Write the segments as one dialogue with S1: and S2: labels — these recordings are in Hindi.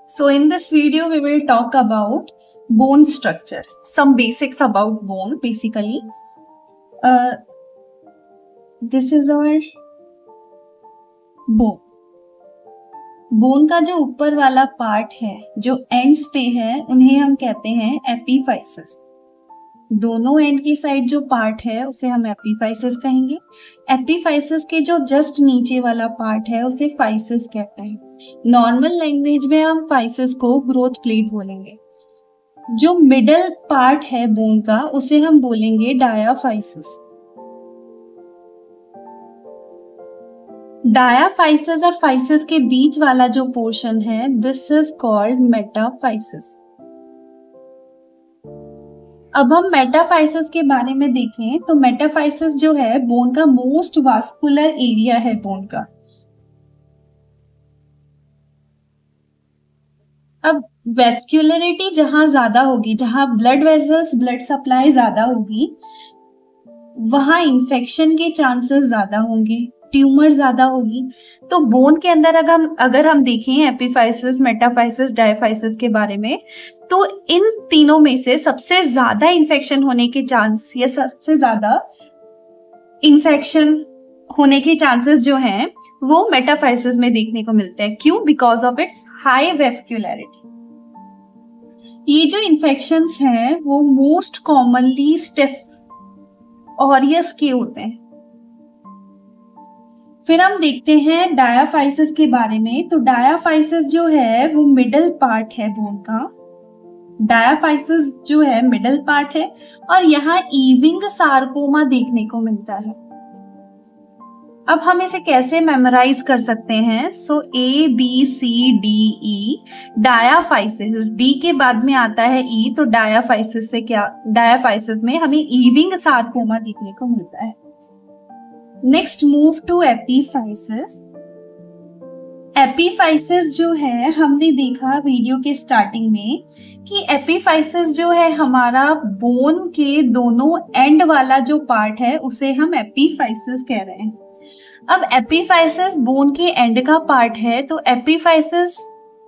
S1: So in this video we will talk about bone structures, some basics about bone basically. This is our bone. Bone का जो ऊपर वाला पार्ट है, जो एंड्स पे है, उन्हें हम कहते हैं एपीफाइसिस. दोनों एंड की साइड जो पार्ट है उसे हम एपीफाइसिस कहेंगे. एपीफाइसिस के जो जस्ट नीचे वाला पार्ट है उसे फाइसिस कहते हैं. नॉर्मल लैंग्वेज में हम फाइसिस को ग्रोथ प्लेट बोलेंगे. जो मिडल पार्ट है बोन का उसे हम बोलेंगे डायाफाइसिस. डायाफाइसिस और फाइसिस के बीच वाला जो पोर्शन है दिस इज कॉल्ड मेटाफाइसिस. अब हम मेटाफाइसिस के बारे में देखें तो मेटाफाइसिस जो है बोन का मोस्ट वास्कुलर एरिया है बोन का. अब वेस्क्युलरिटी जहां ज्यादा होगी, जहां ब्लड वेसल्स, ब्लड सप्लाई ज्यादा होगी, वहां इंफेक्शन के चांसेस ज्यादा होंगे, ट्यूमर ज्यादा होगी. तो बोन के अंदर अगर हम देखें एपीफाइसिस, मेटाफाइसिस, डायाफाइसिस के बारे में, तो इन तीनों में से सबसे ज्यादा इन्फेक्शन होने के चांस या सबसे ज्यादा इन्फेक्शन होने के चांसेस जो हैं वो मेटाफाइसिस में देखने को मिलते हैं. क्यों? Because of its high vascularity. ये जो इन्फेक्शंस हैं वो मोस्ट कॉमनली स्टिफ ऑरियस के होते हैं. फिर हम देखते हैं डायाफाइसिस के बारे में. तो डायाफाइसिस जो है वो मिडल पार्ट है बोन का. डायाफाइसिस जो है मिडल पार्ट है और यहाँ ईविंग सार्कोमा देखने को मिलता है. अब हम इसे कैसे मेमोराइज कर सकते हैं? So A B C D E diaphysis, D के बाद में आता है ई, तो डायाफाइसिस से क्या, डायाफाइसिस में हमें ईविंग सार्कोमा देखने को मिलता है. Next move to epiphysis. Epiphysis जो है हमने देखा वीडियो के स्टार्टिंग में कि एपीफाइसिस जो है हमारा बोन के दोनों एंड वाला जो पार्ट है उसे हम एपीफाइसिस कह रहे हैं. अब एपीफाइसिस बोन के एंड का पार्ट है तो epiphysis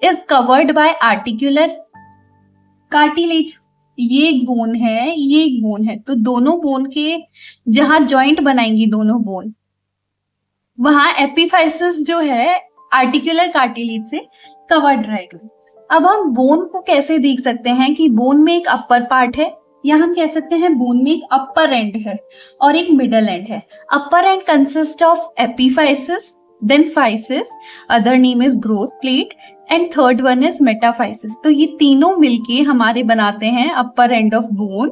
S1: is covered by articular cartilage. ये एक बोन है, ये एक बोन है, तो दोनों बोन के जहां जॉइंट बनाएंगी दोनों बोन, वहां एपीफाइसिस जो है आर्टिकुलर कार्टिलेज से कवर्ड रहेगा. अब हम बोन को कैसे देख सकते हैं कि बोन में एक अपर पार्ट है, या हम कह सकते हैं बोन में एक अपर एंड है और एक मिडल एंड है. Upper end consist of epiphysis, then physis, other name is growth plate, and third one is metaphysis. तो ये तीनों मिलके हमारे बनाते हैं upper end of bone.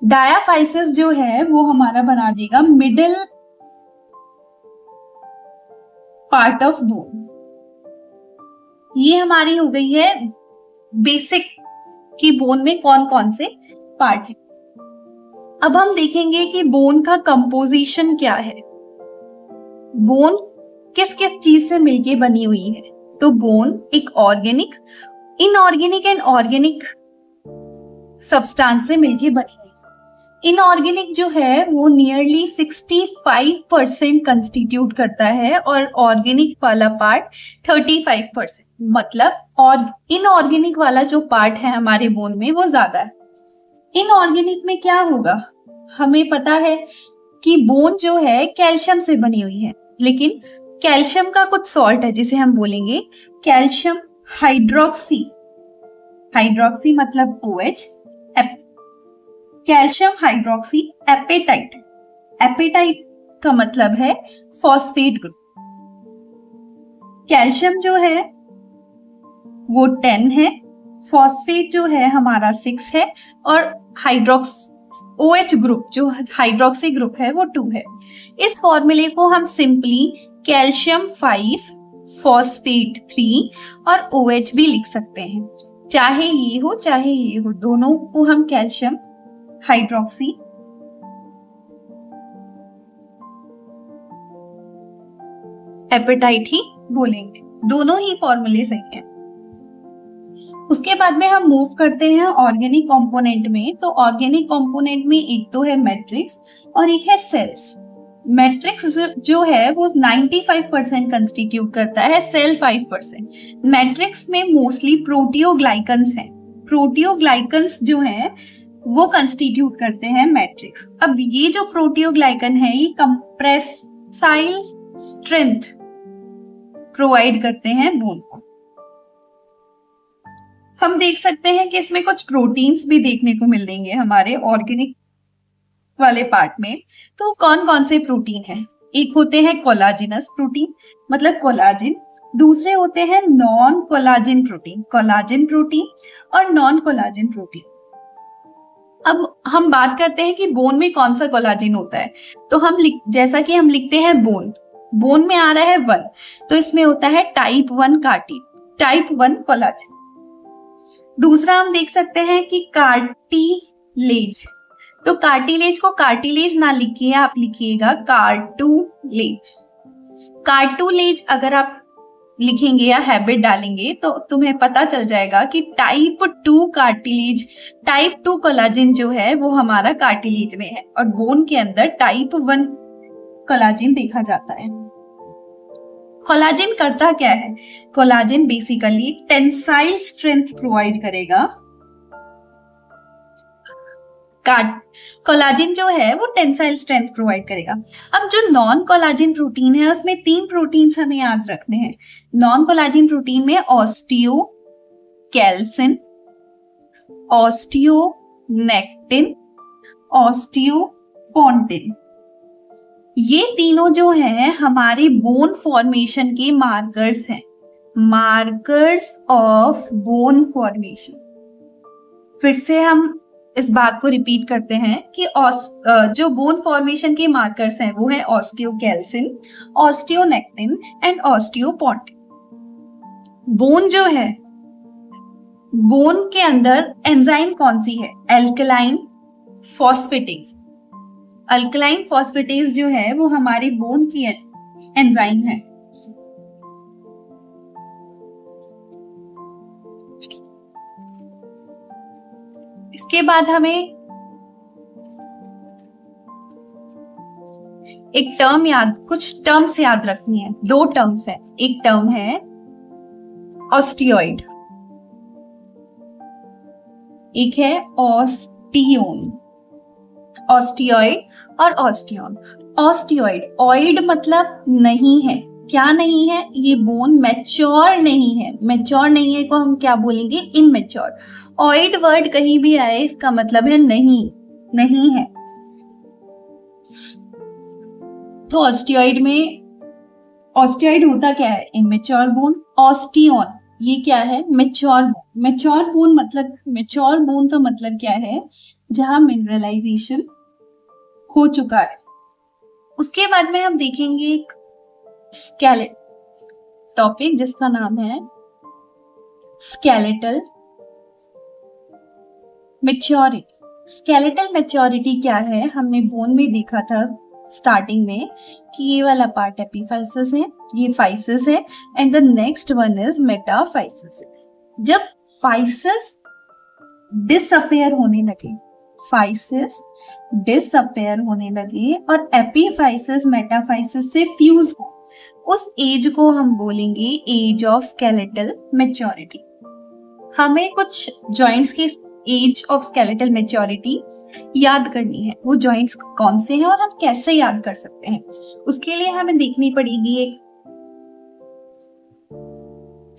S1: Diaphysis जो है वो हमारा बना देगा मिडिल पार्ट ऑफ बोन. ये हमारी हो गई है बेसिक कि बोन में कौन कौन से पार्ट है. अब हम देखेंगे कि बोन का कंपोजिशन क्या है, बोन किस किस चीज से मिलके बनी हुई है. तो बोन एक organic, inorganic and organic substance से मिलके बनी हुई है. इनऑर्गेनिक जो है वो नियरली 65% कंस्टिट्यूट करता है और ऑर्गेनिक वाला पार्ट 35%. मतलब और इनऑर्गेनिक वाला जो पार्ट है हमारे बोन में वो ज्यादा है. इनऑर्गेनिक में क्या होगा? हमें पता है कि बोन जो है कैल्शियम से बनी हुई है, लेकिन कैल्शियम का कुछ सॉल्ट है जिसे हम बोलेंगे कैल्शियम हाइड्रोक्सी. हाइड्रोक्सी मतलब OH, calcium hydroxy apatite. Apatite का मतलब है फॉस्फेट ग्रुप. कैल्शियम जो है वो 10 है, फॉस्फेट जो है हमारा 6 है, और OH ग्रुप जो हाइड्रोक्सी ग्रुप है वो 2 है. इस फॉर्मूले को हम सिंपली कैल्शियम 5, फॉस्फेट 3 और OH भी लिख सकते हैं. चाहे ये हो चाहे ये हो, दोनों को हम कैल्शियम हाइड्रोक्सी एपेटाइट ही बोलेंगे. दोनों ही फॉर्मूले सही हैं. उसके बाद में हम मूव करते हैं ऑर्गेनिक कंपोनेंट में. तो ऑर्गेनिक कंपोनेंट में एक तो है मैट्रिक्स और एक है सेल्स. मैट्रिक्स जो है वो 95% कंस्टिट्यूट करता है, सेल 5%। मैट्रिक्स में मोस्टली प्रोटियोग्लाइकन्स हैं। प्रोटियोग्लाइकन्स जो हैं वो कंस्टिट्यूट करते हैं मैट्रिक्स। अब ये जो प्रोटियोग्लाइकन है ये कंप्रेसाइल स्ट्रेंथ प्रोवाइड करते हैं बोन को। हम देख सकते हैं कि इसमें कुछ प्रोटीन्स भी देखने को मिलेंगे हमारे ऑर्गेनिक वाले पार्ट में। तो कौन कौन से प्रोटीन हैं? एक होते हैं कोलाजिनस प्रोटीन, मतलब कोलाजिन। दूसरे होते हैं non collagen protein, collagen protein और नॉन कोलाजिन प्रोटीन। अब हम बात करते हैं कि बोन में कौन सा कोलाजिन होता है। तो हम जैसा कि हम लिखते हैं बोन में आ रहा है 1, तो इसमें होता है टाइप 1 कोलाजिन। दूसरा हम देख सकते हैं कि कार्टिलेज। तो कार्टिलेज को कार्टिलेज ना लिखिए, आप लिखिएगा कार्टुलेज। कार्टुलेज अगर आप लिखेंगे या हैबिट डालेंगे तो तुम्हें पता चल जाएगा कि टाइप 2 कार्टिलेज, टाइप 2 कोलाजिन जो है वो हमारा कार्टिलेज में है और बोन के अंदर टाइप 1 कोलाजिन देखा जाता है। कोलाजिन करता क्या है? Collagen basically tensile strength provide करेगा। कोलाजिन जो है वो टेंसाइल स्ट्रेंथ प्रोवाइड करेगा। अब जो नॉन कोलाजिन प्रोटीन है उसमें 3 प्रोटीन्स हमें याद रखने हैं। नॉन कोलाजिन प्रोटीन में ऑस्टियोकैल्सिन, ऑस्टियोनेक्टिन, ऑस्टियोपोंटिन, ये तीनों जो हैं हमारे बोन फॉर्मेशन के मार्कर्स हैं, मार्कर्स ऑफ बोन फॉर्मेशन। फिर से हम इस बात को रिपीट करते हैं कि जो बोन फॉर्मेशन के मार्कर्स हैं वो है ऑस्टियोकैल्सिन, ऑस्टियोनेक्टिन एंड ऑस्टियोपोंटिन। बोन जो है, बोन के अंदर एंजाइम कौन सी है? Alkaline phosphatase. अल्कलाइन फॉस्फेटेज जो है वो हमारी बोन की एंजाइम है। इसके बाद हमें एक कुछ टर्म्स याद रखनी है। 2 टर्म्स है। एक टर्म है ऑस्टियोइड, एक है ऑस्टियोन। ऑस्टियोइड और ऑस्टियोन। ऑस्टियोइड, ऑइड मतलब नहीं है। क्या नहीं है? ये बोन मैच्योर नहीं है। मैच्योर नहीं है को हम क्या बोलेंगे? इमैच्योर। ऑइड वर्ड कहीं भी आए इसका मतलब है नहीं है। तो ऑस्टियोइड होता क्या है? Immature bone. ऑस्टियोन ये क्या है? Mature bone. मैच्योर बोन का मतलब क्या है? जहां मिनरलाइजेशन हो चुका है। उसके बाद में हम देखेंगे एक स्केलेट टॉपिक जिसका नाम है स्केलेटल मैच्योरिटी। स्केलेटल मैच्योरिटी क्या है? हमने बोन में देखा था स्टार्टिंग में कि ये वाला पार्ट एपीफाइसिस है, ये फाइसिस है and the next one is metaphysis. जब फाइसिस डिसअपेयर होने लगे और एपीफाइसिस मेटाफाइसिस से फ्यूज हो, उस एज को हम बोलेंगे एज ऑफ स्केलेटल मैच्योरिटी। हमें कुछ जॉइंट्स की एज ऑफ स्केलेटल मैच्योरिटी याद करनी है। वो जॉइंट्स कौन से हैं और हम कैसे याद कर सकते हैं, उसके लिए हमें देखनी पड़ेगी एक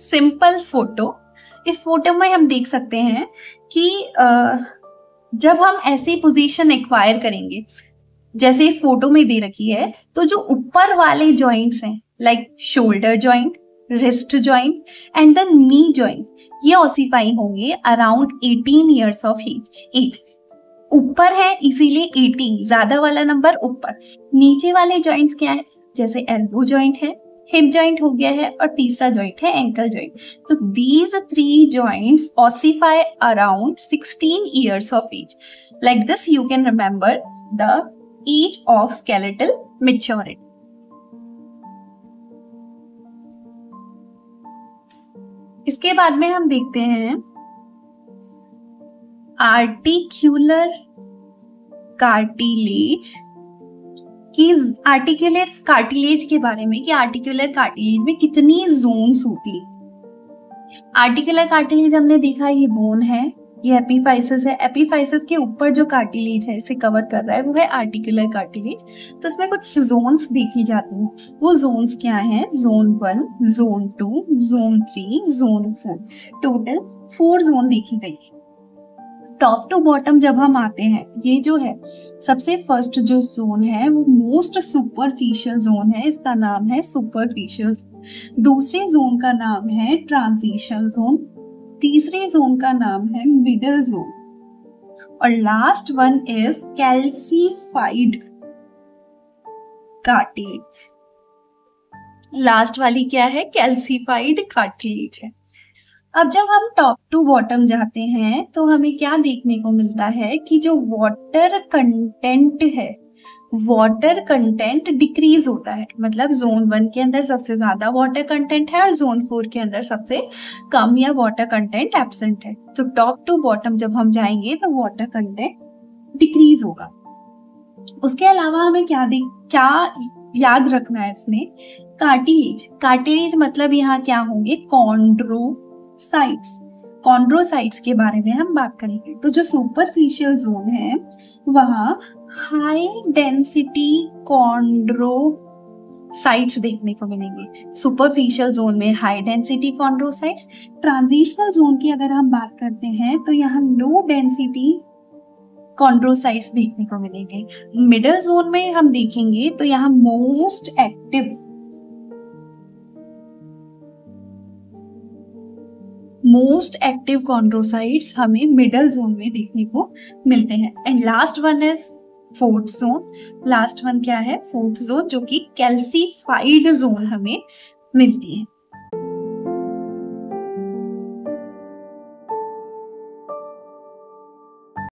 S1: सिंपल फोटो। इस फोटो में हम देख सकते हैं कि जब हम ऐसी पोजीशन एक्वायर करेंगे जैसे इस फोटो में दे रखी है, तो जो ऊपर वाले जॉइंट्स हैं like shoulder joint, wrist joint and the knee joint, ये ऑसिफाई होंगे अराउंड 18 ईयर्स ऑफ एज। ऊपर है इसीलिए 18, ज्यादा वाला नंबर ऊपर। नीचे वाले जॉइंट्स क्या है? जैसे एल्बो जॉइंट है, हिप जॉइंट हो गया है और तीसरा जॉइंट है एंकल जॉइंट। तो these 3 joints ossify around 16 years of age. Like this you can remember the age of skeletal maturity. इसके बाद में हम देखते हैं आर्टिक्यूलर कार्टिलेज कि आर्टिकुलर कार्टिलेज के बारे में, कि आर्टिकुलर कार्टिलेज में कितनी जोन्स होती है। आर्टिकुलर कार्टिलेज हमने देखा ये बोन है, ये एपीफाइसिस है। एपीफाइसिस के ऊपर जो कार्टिलेज है इसे कवर कर रहा है वो है आर्टिकुलर कार्टिलेज। तो इसमें कुछ जोन्स देखी जाती हैं। वो जोन्स क्या हैं? Zone 1, zone 2, zone 3, zone 4। Total 4 zone देखी गई है। टॉप टू बॉटम जब हम आते हैं, ये जो है सबसे फर्स्ट जो जोन है वो मोस्ट सुपरफिशियल जोन है, इसका नाम है सुपरफिशियल। दूसरी जोन का नाम है ट्रांजिशन जोन, तीसरी जोन का नाम है मिडल जोन, और last one is calcified cartilage. Last वाली क्या है? कैल्सीफाइड कार्टिलेज है। अब जब हम टॉप टू बॉटम जाते हैं तो हमें क्या देखने को मिलता है कि जो वाटर कंटेंट है, वाटर कंटेंट डिक्रीज होता है। मतलब जोन 1 के अंदर सबसे ज्यादा वाटर कंटेंट है और जोन 4 के अंदर सबसे कम या वाटर कंटेंट एब्सेंट है। तो टॉप टू बॉटम जब हम जाएंगे तो वाटर कंटेंट डिक्रीज होगा। उसके अलावा हमें क्या याद रखना है इसमें? कार्टिलेज। कार्टिलेज मतलब यहाँ क्या होंगे? कॉन्ड्रोसाइट्स। कॉन्ड्रोसाइट्स के बारे में हम बात करेंगे। तो जो सुपरफिशियल जोन है वहां हाई डेंसिटी कॉन्ड्रोसाइट्स देखने को मिलेंगे। सुपरफिशियल जोन में high density chondrocytes. Transitional zone की अगर हम बात करते हैं तो यहाँ लो डेंसिटी कॉन्ड्रोसाइट्स देखने को मिलेंगे। मिडल जोन में हम देखेंगे तो यहाँ मोस्ट एक्टिव कॉन्ड्रोसाइट्स हमें मिडल जोन में देखने को मिलते हैं। And last one is fourth zone. Last one क्या है? फोर्थ जोन, जो कि कैल्सीफाइड जोन हमें मिलती है।